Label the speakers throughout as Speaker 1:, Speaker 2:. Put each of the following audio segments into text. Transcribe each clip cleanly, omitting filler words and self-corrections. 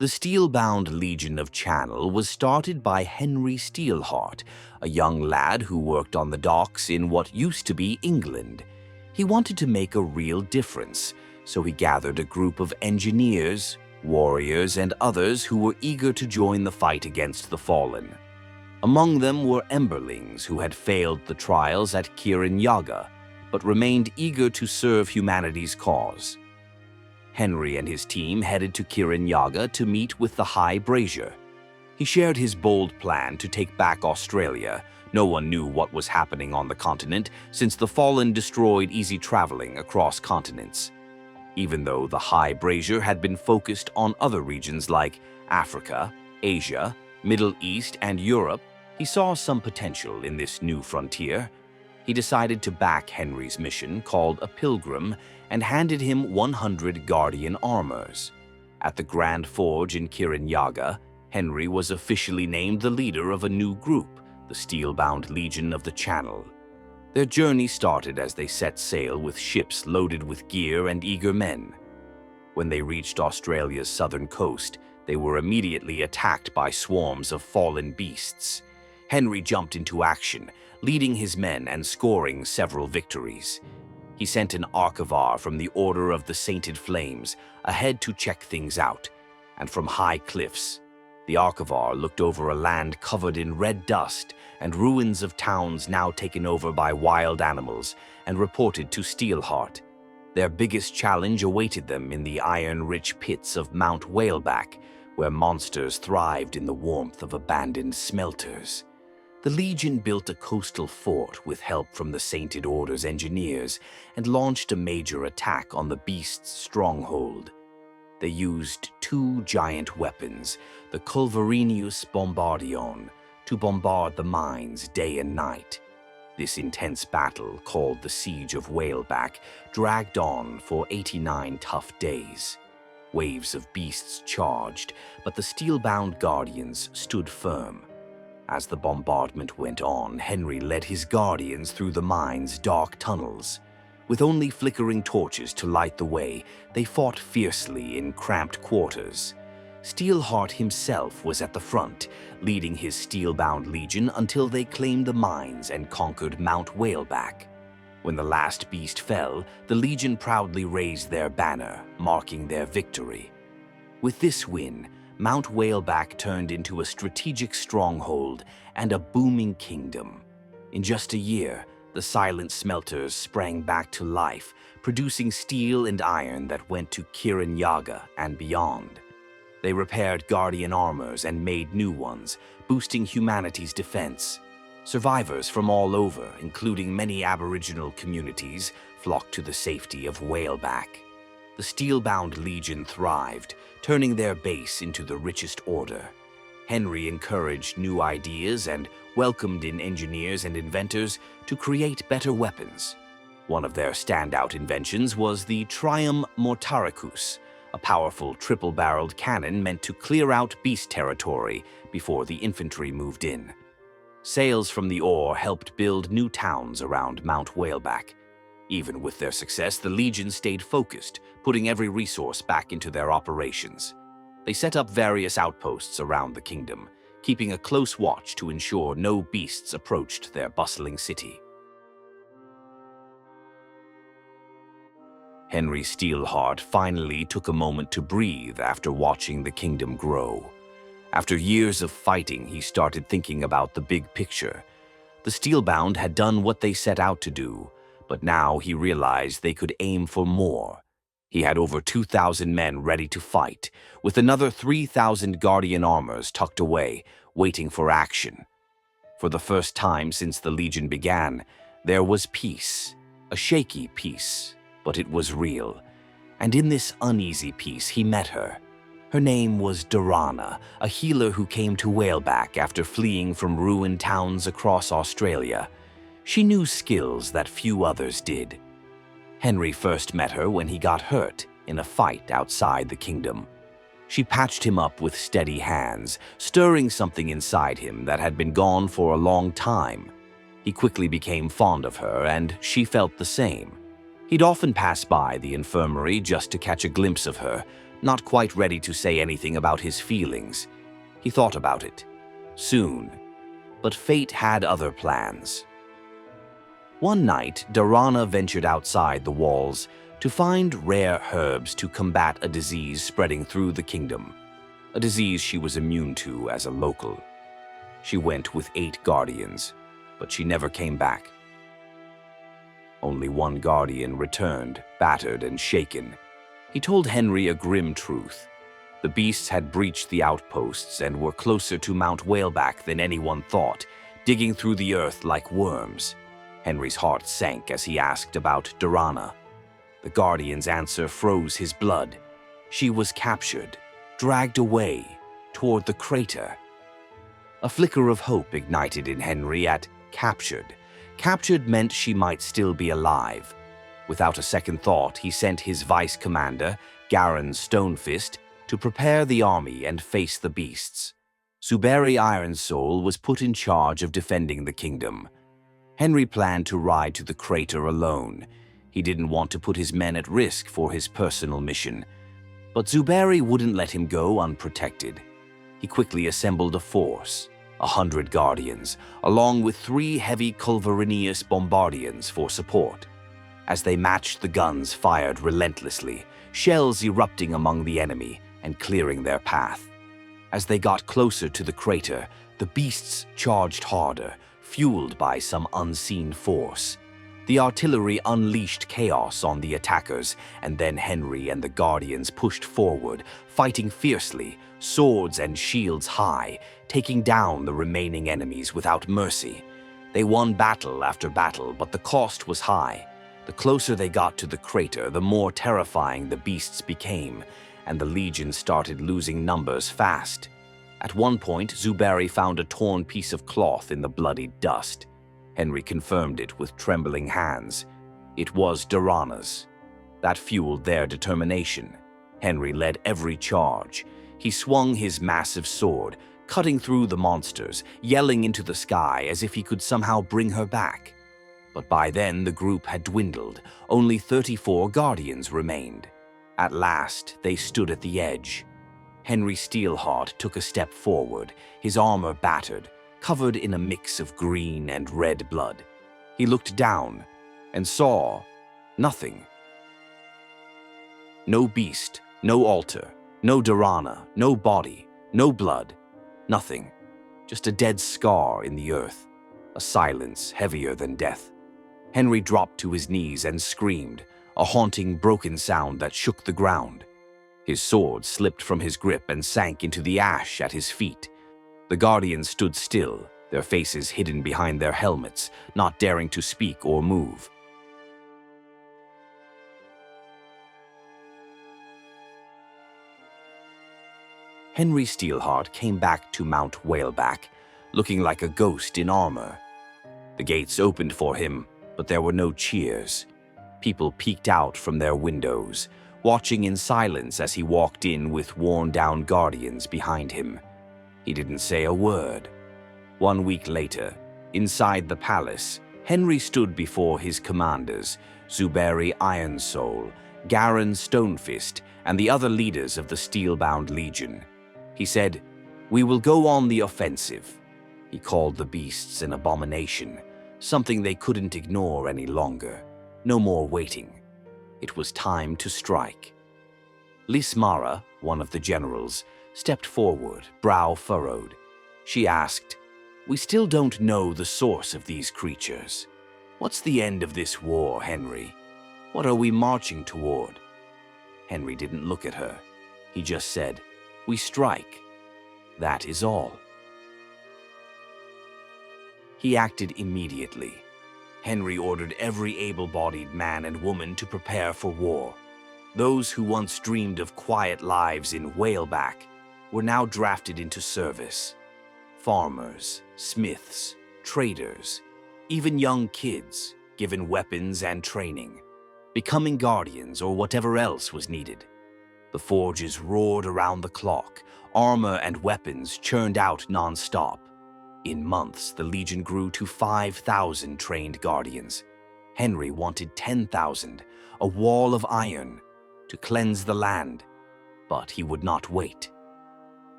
Speaker 1: The steel-bound Legion of Channel was started by Henry Steelheart, a young lad who worked on the docks in what used to be England. He wanted to make a real difference, so he gathered a group of engineers, warriors, and others who were eager to join the fight against the Fallen. Among them were Emberlings who had failed the trials at Kirin-Yaga, but remained eager to serve humanity's cause. Henry and his team headed to Kirin-Yaga to meet with the High Brazier. He shared his bold plan to take back Australia. No one knew what was happening on the continent since the Fallen destroyed easy traveling across continents. Even though the High Brazier had been focused on other regions like Africa, Asia, Middle East, and Europe, he saw some potential in this new frontier. He decided to back Henry's mission, called a Pilgrim, and handed him 100 Guardian armors. At the Grand Forge in Kirin-Yaga, Henry was officially named the leader of a new group, the Steel-bound Legion of the Channel. Their journey started as they set sail with ships loaded with gear and eager men. When they reached Australia's southern coast, they were immediately attacked by swarms of fallen beasts. Henry jumped into action, leading his men and scoring several victories. He sent an archivar from the Order of the Sainted Flames ahead to check things out, and from high cliffs, the archivar looked over a land covered in red dust and ruins of towns now taken over by wild animals, and reported to Steelheart. Their biggest challenge awaited them in the iron-rich pits of Mount Whaleback, where monsters thrived in the warmth of abandoned smelters. The Legion built a coastal fort with help from the Sainted Order's engineers and launched a major attack on the beast's stronghold. They used two giant weapons, the Culverinius Bombardion, to bombard the mines day and night. This intense battle, called the Siege of Whaleback, dragged on for 89 tough days. Waves of beasts charged, but the steel-bound Guardians stood firm. As the bombardment went on, Henry led his Guardians through the mine's dark tunnels. With only flickering torches to light the way, they fought fiercely in cramped quarters. Steelheart himself was at the front, leading his steel-bound legion until they claimed the mines and conquered Mount Whaleback. When the last beast fell, the Legion proudly raised their banner, marking their victory. With this win, Mount Whaleback turned into a strategic stronghold and a booming kingdom. In just a year, the silent smelters sprang back to life, producing steel and iron that went to Kirin-Yaga and beyond. They repaired Guardian armors and made new ones, boosting humanity's defense. Survivors from all over, including many Aboriginal communities, flocked to the safety of Whaleback. The steel-bound Legion thrived, turning their base into the richest order. Henry encouraged new ideas and welcomed in engineers and inventors to create better weapons. One of their standout inventions was the Trium Mortaricus, a powerful triple-barreled cannon meant to clear out beast territory before the infantry moved in. Sales from the ore helped build new towns around Mount Whaleback. Even with their success, the Legion stayed focused, putting every resource back into their operations. They set up various outposts around the kingdom, keeping a close watch to ensure no beasts approached their bustling city. Henry Steelheart finally took a moment to breathe after watching the kingdom grow. After years of fighting, he started thinking about the big picture. The Steelbound had done what they set out to do, but now he realized they could aim for more. He had over 2,000 men ready to fight, with another 3,000 Guardian armors tucked away, waiting for action. For the first time since the Legion began, there was peace, a shaky peace, but it was real. And in this uneasy peace, he met her. Her name was Dorana, a healer who came to Whaleback after fleeing from ruined towns across Australia. She knew skills that few others did. Henry first met her when he got hurt in a fight outside the kingdom. She patched him up with steady hands, stirring something inside him that had been gone for a long time. He quickly became fond of her, and she felt the same. He'd often pass by the infirmary just to catch a glimpse of her, not quite ready to say anything about his feelings. He thought about it. Soon. But fate had other plans. One night, Darana ventured outside the walls to find rare herbs to combat a disease spreading through the kingdom, a disease she was immune to as a local. She went with 8 guardians, but she never came back. Only one guardian returned, battered and shaken. He told Henry a grim truth. The beasts had breached the outposts and were closer to Mount Whaleback than anyone thought, digging through the earth like worms. Henry's heart sank as he asked about Darana. The guardian's answer froze his blood. She was captured, dragged away, toward the crater. A flicker of hope ignited in Henry at captured. Captured meant she might still be alive. Without a second thought, he sent his vice commander, Garin Stonefist, to prepare the army and face the beasts. Zuberi Ironsoul was put in charge of defending the kingdom. Henry planned to ride to the crater alone. He didn't want to put his men at risk for his personal mission. But Zuberi wouldn't let him go unprotected. He quickly assembled a force, 100 guardians, along with 3 heavy Culverinius bombardians for support. As they matched, the guns fired relentlessly, shells erupting among the enemy and clearing their path. As they got closer to the crater, the beasts charged harder, fueled by some unseen force. The artillery unleashed chaos on the attackers, and then Henry and the Guardians pushed forward, fighting fiercely, swords and shields high, taking down the remaining enemies without mercy. They won battle after battle, but the cost was high. The closer they got to the crater, the more terrifying the beasts became, and the Legion started losing numbers fast. At one point, Zuberi found a torn piece of cloth in the bloody dust. Henry confirmed it with trembling hands. It was Darana's. That fueled their determination. Henry led every charge. He swung his massive sword, cutting through the monsters, yelling into the sky as if he could somehow bring her back. But by then, the group had dwindled. Only 34 guardians remained. At last, they stood at the edge. Henry Steelheart took a step forward, his armor battered, covered in a mix of green and red blood. He looked down and saw nothing. No beast, no altar, no Darana, no body, no blood, nothing. Just a dead scar in the earth, a silence heavier than death. Henry dropped to his knees and screamed, a haunting, broken sound that shook the ground. His sword slipped from his grip and sank into the ash at his feet. The guardians stood still, their faces hidden behind their helmets, not daring to speak or move. Henry Steelheart came back to Mount Whaleback, looking like a ghost in armor. The gates opened for him, but there were no cheers. People peeked out from their windows, watching in silence as he walked in with worn-down guardians behind him. He didn't say a word. 1 week later, inside the palace, Henry stood before his commanders, Zuberi Ironsoul, Garin Stonefist, and the other leaders of the steel-bound legion. He said, "We will go on the offensive." He called the beasts an abomination, something they couldn't ignore any longer. No more waiting. It was time to strike. Lismara, one of the generals, stepped forward, brow furrowed. She asked, "We still don't know the source of these creatures. What's the end of this war, Henry? What are we marching toward?" Henry didn't look at her. He just said, "We strike. That is all." He acted immediately. Henry ordered every able-bodied man and woman to prepare for war. Those who once dreamed of quiet lives in Whaleback were now drafted into service. Farmers, smiths, traders, even young kids, given weapons and training, becoming guardians or whatever else was needed. The forges roared around the clock, armor and weapons churned out non-stop. In months, the Legion grew to 5,000 trained guardians. Henry wanted 10,000, a wall of iron, to cleanse the land. But he would not wait.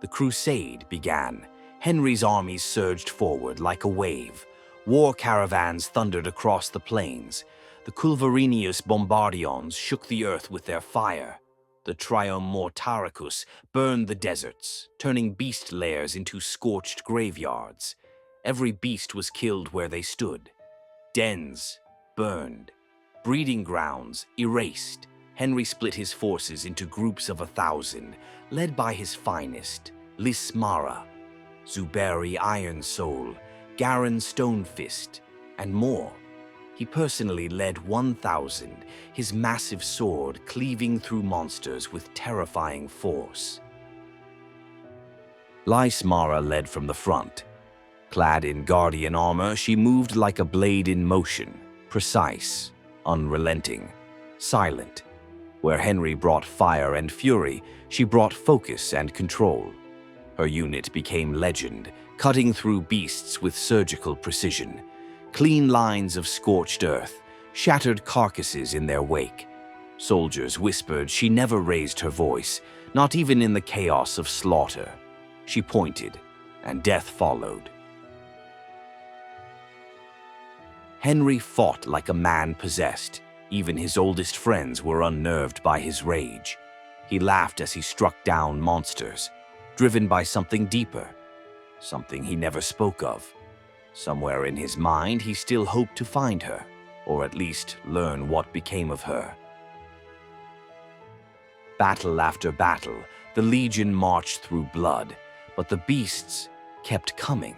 Speaker 1: The crusade began. Henry's armies surged forward like a wave. War caravans thundered across the plains. The Culverinius Bombardions shook the earth with their fire. The Trium Mortaricus burned the deserts, turning beast lairs into scorched graveyards. Every beast was killed where they stood. Dens burned. Breeding grounds erased. Henry split his forces into groups of 1,000, led by his finest, Lismara, Zuberi Iron Soul, Garin Stonefist, and more. He personally led 1,000, his massive sword cleaving through monsters with terrifying force. Lismara led from the front. Clad in guardian armor, she moved like a blade in motion, precise, unrelenting, silent. Where Henry brought fire and fury, she brought focus and control. Her unit became legend, cutting through beasts with surgical precision. Clean lines of scorched earth, shattered carcasses in their wake. Soldiers whispered she never raised her voice, not even in the chaos of slaughter. She pointed, and death followed. Henry fought like a man possessed. Even his oldest friends were unnerved by his rage. He laughed as he struck down monsters, driven by something deeper, something he never spoke of. Somewhere in his mind, he still hoped to find her, or at least learn what became of her. Battle after battle, the Legion marched through blood, but the beasts kept coming.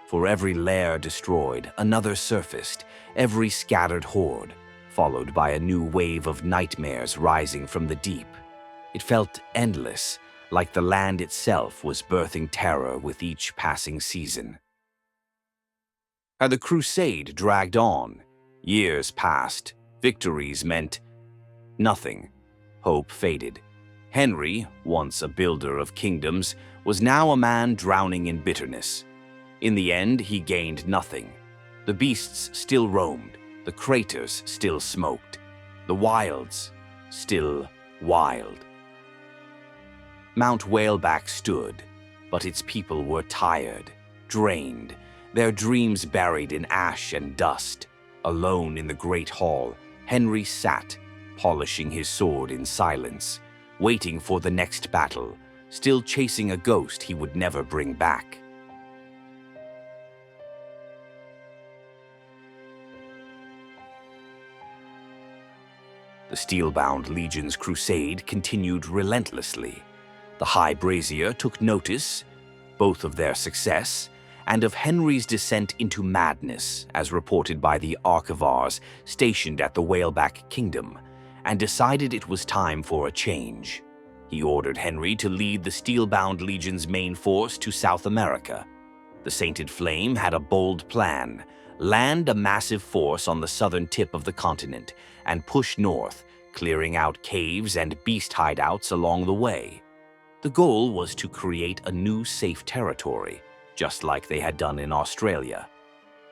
Speaker 1: For every lair destroyed, another surfaced, every scattered horde, followed by a new wave of nightmares rising from the deep. It felt endless, like the land itself was birthing terror with each passing season. And the crusade dragged on. Years passed. Victories meant nothing. Hope faded. Henry, once a builder of kingdoms, was now a man drowning in bitterness. In the end, he gained nothing. The beasts still roamed. The craters still smoked. The wilds still wild. Mount Whaleback stood, but its people were tired, drained, their dreams buried in ash and dust. Alone in the great hall, Henry sat, polishing his sword in silence, waiting for the next battle, still chasing a ghost he would never bring back. The steel-bound Legion's crusade continued relentlessly. The High Brazier took notice, both of their success and of Henry's descent into madness, as reported by the Archivars stationed at the Whaleback Kingdom, and decided it was time for a change. He ordered Henry to lead the steel-bound Legion's main force to South America. The Sainted Flame had a bold plan: land a massive force on the southern tip of the continent and push north, clearing out caves and beast hideouts along the way. The goal was to create a new safe territory, just like they had done in Australia.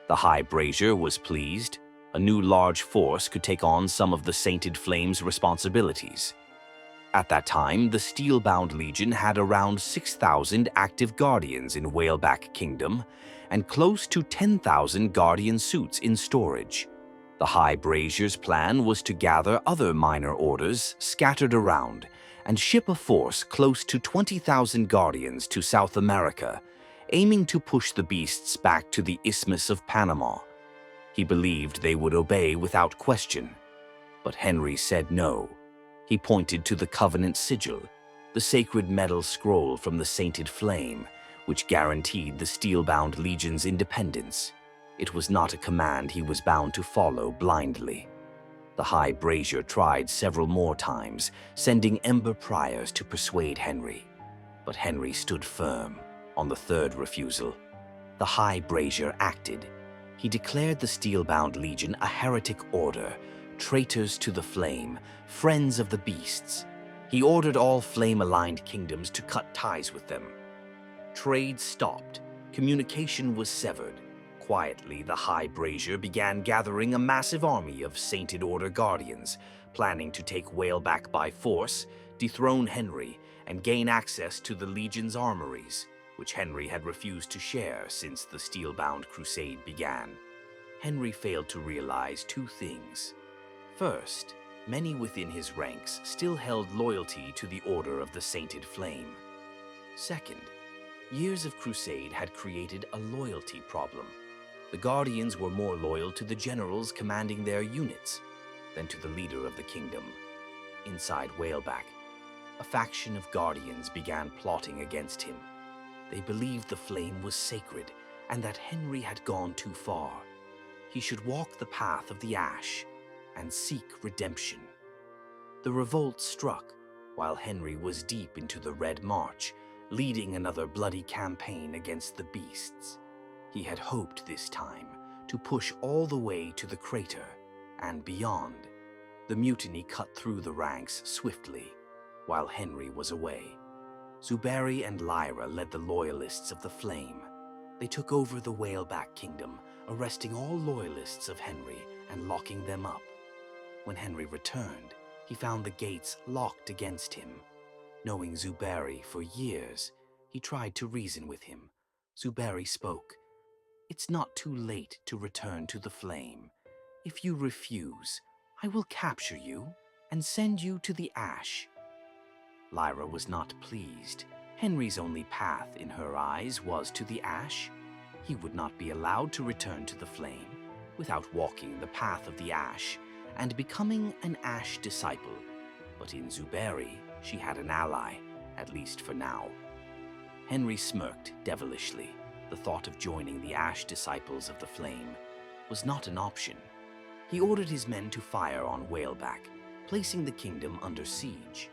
Speaker 1: The High Brazier was pleased. A new large force could take on some of the Sainted Flame's responsibilities. At that time, the steel-bound Legion had around 6,000 active Guardians in Whaleback Kingdom and close to 10,000 Guardian suits in storage. The High Brazier's plan was to gather other minor orders scattered around and ship a force close to 20,000 Guardians to South America, aiming to push the beasts back to the Isthmus of Panama. He believed they would obey without question. But Henry said no. He pointed to the Covenant Sigil, the sacred metal scroll from the Sainted Flame, which guaranteed the steel-bound Legion's independence. It was not a command he was bound to follow blindly. The High Brazier tried several more times, sending Ember Priors to persuade Henry. But Henry stood firm. On the third refusal, the High Brazier acted. He declared the steel-bound Legion a heretic order, traitors to the Flame, friends of the beasts. He ordered all flame-aligned kingdoms to cut ties with them. Trade stopped. Communication was severed. Quietly, the High Brazier began gathering a massive army of Sainted Order Guardians, planning to take Whaleback by force, dethrone Henry, and gain access to the Legion's armories, which Henry had refused to share since the steel-bound crusade began. Henry failed to realize two things. First, many within his ranks still held loyalty to the Order of the Sainted Flame. Second, years of crusade had created a loyalty problem. The Guardians were more loyal to the generals commanding their units than to the leader of the kingdom. Inside Whaleback, a faction of Guardians began plotting against him. They believed the flame was sacred and that Henry had gone too far. He should walk the path of the ash and seek redemption. The revolt struck while Henry was deep into the Red March, leading another bloody campaign against the beasts. He had hoped this time to push all the way to the crater and beyond. The mutiny cut through the ranks swiftly while Henry was away. Zuberi and Lyra led the loyalists of the Flame. They took over the Whaleback Kingdom, arresting all loyalists of Henry and locking them up. When Henry returned, he found the gates locked against him. Knowing Zuberi for years, he tried to reason with him. Zuberi spoke. "It's not too late to return to the Flame. If you refuse, I will capture you and send you to the ash." Lyra was not pleased. Henry's only path in her eyes was to the ash. He would not be allowed to return to the Flame without walking the path of the ash and becoming an ash disciple. But in Zuberi, she had an ally, at least for now. Henry smirked devilishly. The thought of joining the ash disciples of the Flame was not an option. He ordered his men to fire on Whaleback, placing the kingdom under siege.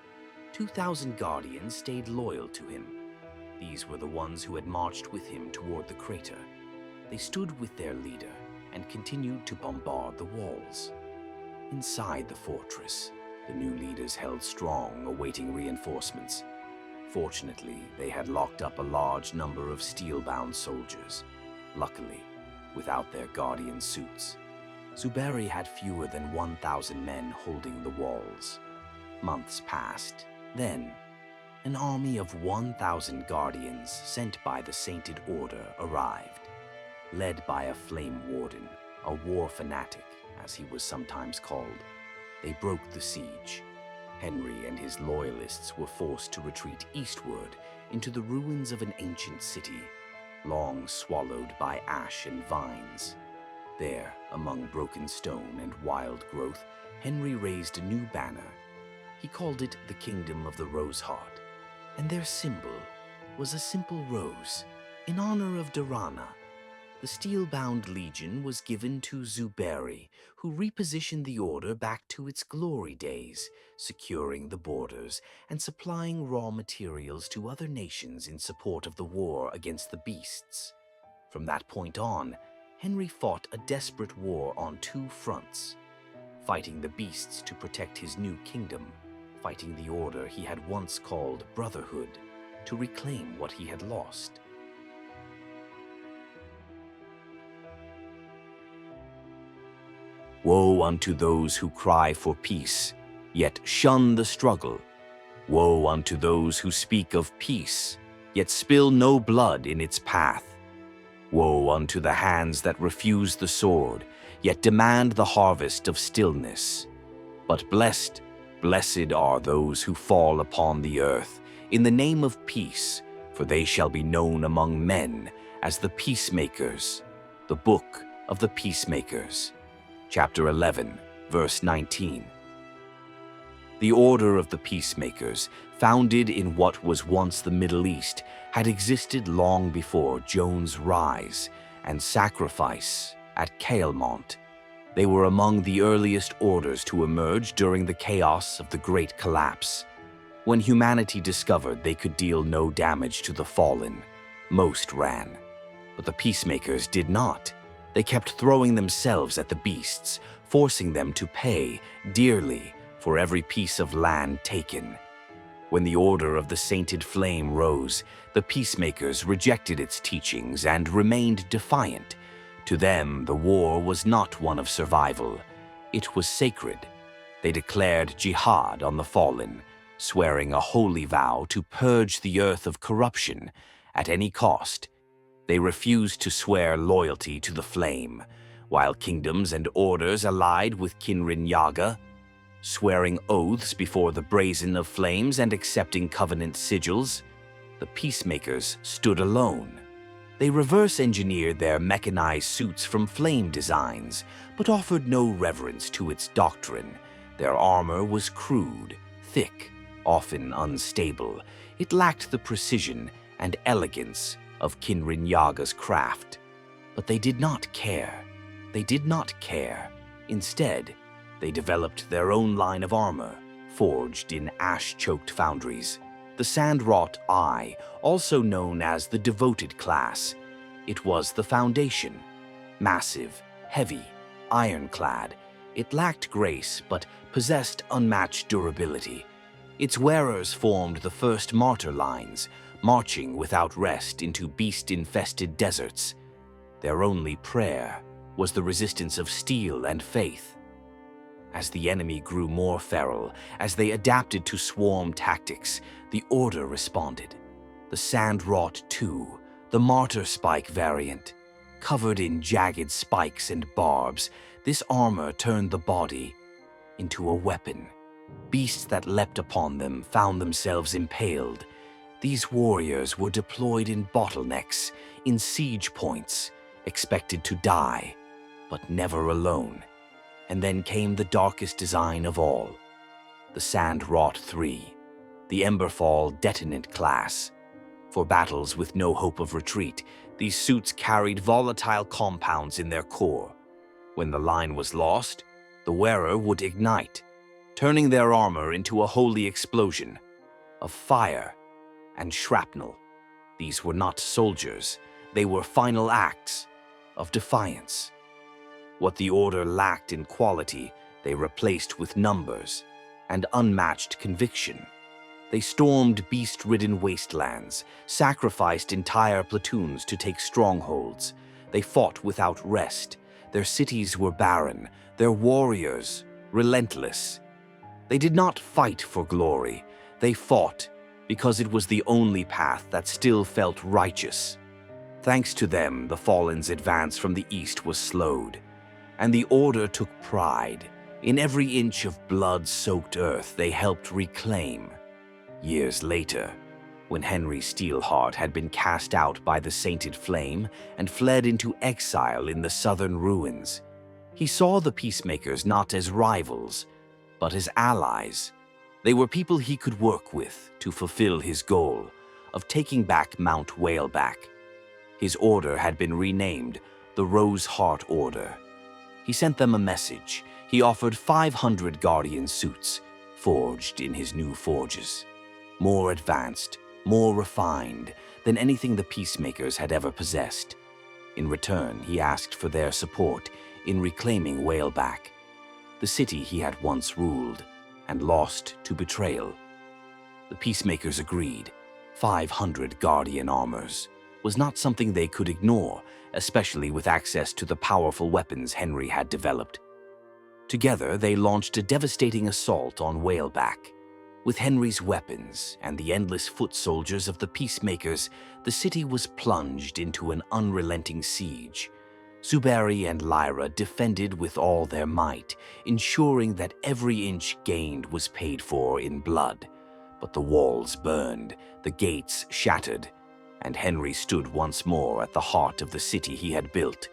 Speaker 1: 2,000 Guardians stayed loyal to him. These were the ones who had marched with him toward the crater. They stood with their leader and continued to bombard the walls. Inside the fortress, the new leaders held strong, awaiting reinforcements. Fortunately, they had locked up a large number of steel-bound soldiers, luckily, without their Guardian suits. Zuberi had fewer than 1,000 men holding the walls. Months passed. Then, an army of 1,000 Guardians sent by the Sainted Order arrived. Led by a Flame Warden, a war fanatic, as he was sometimes called, they broke the siege. Henry and his loyalists were forced to retreat eastward into the ruins of an ancient city, long swallowed by ash and vines. There, among broken stone and wild growth, Henry raised a new banner. He called it the Kingdom of the Roseheart, and their symbol was a simple rose in honor of Durana. The steel-bound legion was given to Zuberi, who repositioned the order back to its glory days, securing the borders and supplying raw materials to other nations in support of the war against the beasts. From that point on, Henry fought a desperate war on two fronts, fighting the beasts to protect his new kingdom, fighting the order he had once called Brotherhood to reclaim what he had lost. Woe unto those who cry for peace, yet shun the struggle. Woe unto those who speak of peace, yet spill no blood in its path. Woe unto the hands that refuse the sword, yet demand the harvest of stillness. But blessed are those who fall upon the earth in the name of peace, for they shall be known among men as the Peacemakers. The Book of the Peacemakers. Chapter 11, verse 19. The Order of the Peacemakers, founded in what was once the Middle East, had existed long before Joan's rise and sacrifice at Caelmont. They were among the earliest orders to emerge during the chaos of the Great Collapse. When humanity discovered they could deal no damage to the fallen, most ran. But the Peacemakers did not. They kept throwing themselves at the beasts, forcing them to pay dearly for every piece of land taken. When the Order of the Sainted Flame rose, the Peacemakers rejected its teachings and remained defiant. To them, the war was not one of survival. It was sacred. They declared jihad on the fallen, swearing a holy vow to purge the earth of corruption at any cost. They refused to swear loyalty to the flame, while kingdoms and orders allied with Kinrin Yaga, swearing oaths before the brazen of flames and accepting covenant sigils. The Peacemakers stood alone. They reverse-engineered their mechanized suits from flame designs, but offered no reverence to its doctrine. Their armor was crude, thick, often unstable. It lacked the precision and elegance of Kinrin Yaga's craft. But they did not care. They did not care. Instead, they developed their own line of armor, forged in ash-choked foundries. The Sand-Wrought Eye, also known as the Devoted class. It was the foundation. Massive, heavy, ironclad. It lacked grace, but possessed unmatched durability. Its wearers formed the first martyr lines, marching without rest into beast-infested deserts. Their only prayer was the resistance of steel and faith. As the enemy grew more feral, as they adapted to swarm tactics, the Order responded. The Sand-Wrought II, the Martyr Spike variant. Covered in jagged spikes and barbs, this armor turned the body into a weapon. Beasts that leapt upon them found themselves impaled. These warriors were deployed in bottlenecks, in siege points, expected to die, but never alone. And then came the darkest design of all, the Sand-Wrought III, the Emberfall Detonant class. For battles with no hope of retreat, these suits carried volatile compounds in their core. When the line was lost, the wearer would ignite, turning their armor into a holy explosion of fire and shrapnel. These were not soldiers, they were final acts of defiance. What the Order lacked in quality, they replaced with numbers and unmatched conviction. They stormed beast-ridden wastelands, sacrificed entire platoons to take strongholds. They fought without rest. Their cities were barren, their warriors relentless. They did not fight for glory. They fought because it was the only path that still felt righteous. Thanks to them, the Fallen's advance from the east was slowed, and the Order took pride in every inch of blood-soaked earth they helped reclaim. Years later, when Henry Steelheart had been cast out by the Sainted Flame and fled into exile in the southern ruins, he saw the Peacemakers not as rivals, but as allies. They were people he could work with to fulfill his goal of taking back Mount Whaleback. His order had been renamed the Rose Heart Order. He sent them a message. He offered 500 Guardian suits, forged in his new forges. More advanced, more refined than anything the Peacemakers had ever possessed. In return, he asked for their support in reclaiming Whaleback, the city he had once ruled and lost to betrayal. The Peacemakers agreed. 500 Guardian armors was not something they could ignore, especially with access to the powerful weapons Henry had developed. Together, they launched a devastating assault on Whaleback. With Henry's weapons and the endless foot soldiers of the Peacemakers, the city was plunged into an unrelenting siege. Zuberi and Lyra defended with all their might, ensuring that every inch gained was paid for in blood. But the walls burned, the gates shattered, and Henry stood once more at the heart of the city he had built.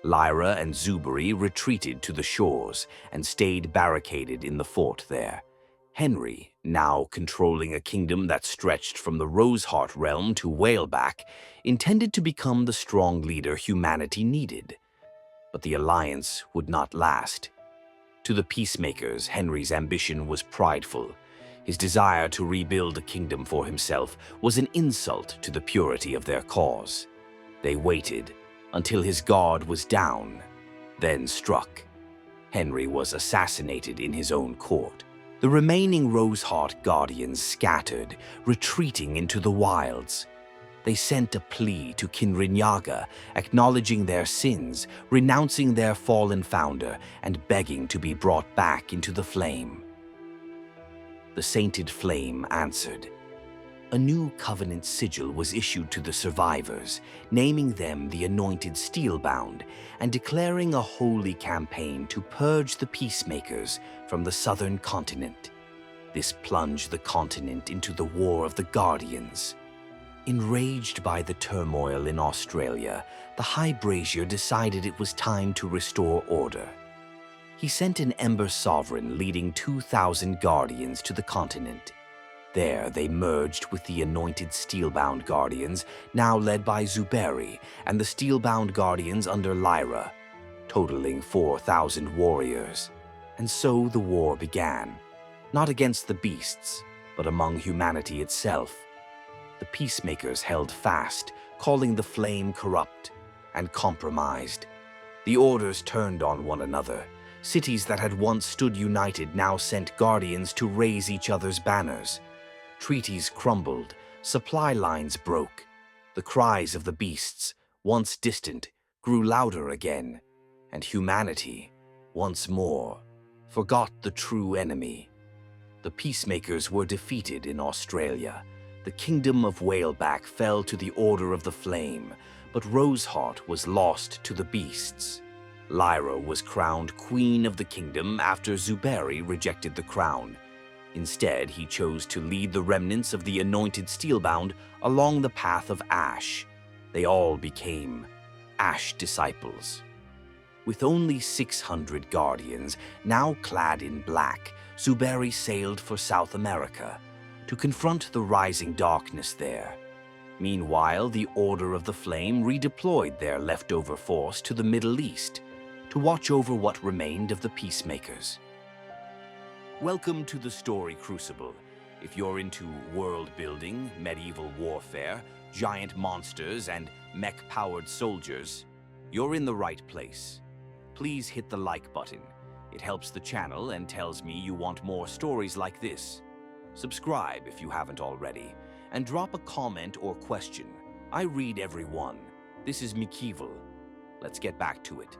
Speaker 1: Lyra and Zuberi retreated to the shores and stayed barricaded in the fort there. Henry, now controlling a kingdom that stretched from the Roseheart realm to Whaleback, intended to become the strong leader humanity needed. But the alliance would not last. To the Peacemakers, Henry's ambition was prideful. His desire to rebuild a kingdom for himself was an insult to the purity of their cause. They waited until his guard was down, then struck. Henry was assassinated in his own court. The remaining Roseheart Guardians scattered, retreating into the wilds. They sent a plea to Kinrinyaga, acknowledging their sins, renouncing their fallen founder, and begging to be brought back into the flame. The sainted flame answered. A new covenant sigil was issued to the survivors, naming them the Anointed Steelbound and declaring a holy campaign to purge the Peacemakers from the southern continent. This plunged the continent into the War of the Guardians. Enraged by the turmoil in Australia, the High Brazier decided it was time to restore order. He sent an Ember Sovereign leading 2,000 Guardians to the continent. There, they merged with the Anointed Steelbound Guardians, now led by Zuberi, and the Steelbound Guardians under Lyra, totaling 4,000 warriors. And so the war began, not against the beasts, but among humanity itself. The Peacemakers held fast, calling the flame corrupt and compromised. The orders turned on one another. Cities that had once stood united now sent Guardians to raise each other's banners. Treaties crumbled, supply lines broke. The cries of the beasts, once distant, grew louder again, and humanity, once more, forgot the true enemy. The Peacemakers were defeated in Australia. The kingdom of Whaleback fell to the Order of the Flame, but Roseheart was lost to the beasts. Lyra was crowned Queen of the Kingdom after Zuberi rejected the crown. Instead, he chose to lead the remnants of the Anointed Steelbound along the path of Ash. They all became Ash disciples. With only 600 Guardians, now clad in black, Zuberi sailed for South America to confront the rising darkness there. Meanwhile, the Order of the Flame redeployed their leftover force to the Middle East to watch over what remained of the Peacemakers. Welcome to the Story Crucible. If you're into world building, medieval warfare, giant monsters, and mech-powered soldiers, you're in the right place. Please hit the like button. It helps the channel and tells me you want more stories like this. Subscribe if you haven't already, and drop a comment or question. I read every one. This is Mechieval. Let's get back to it.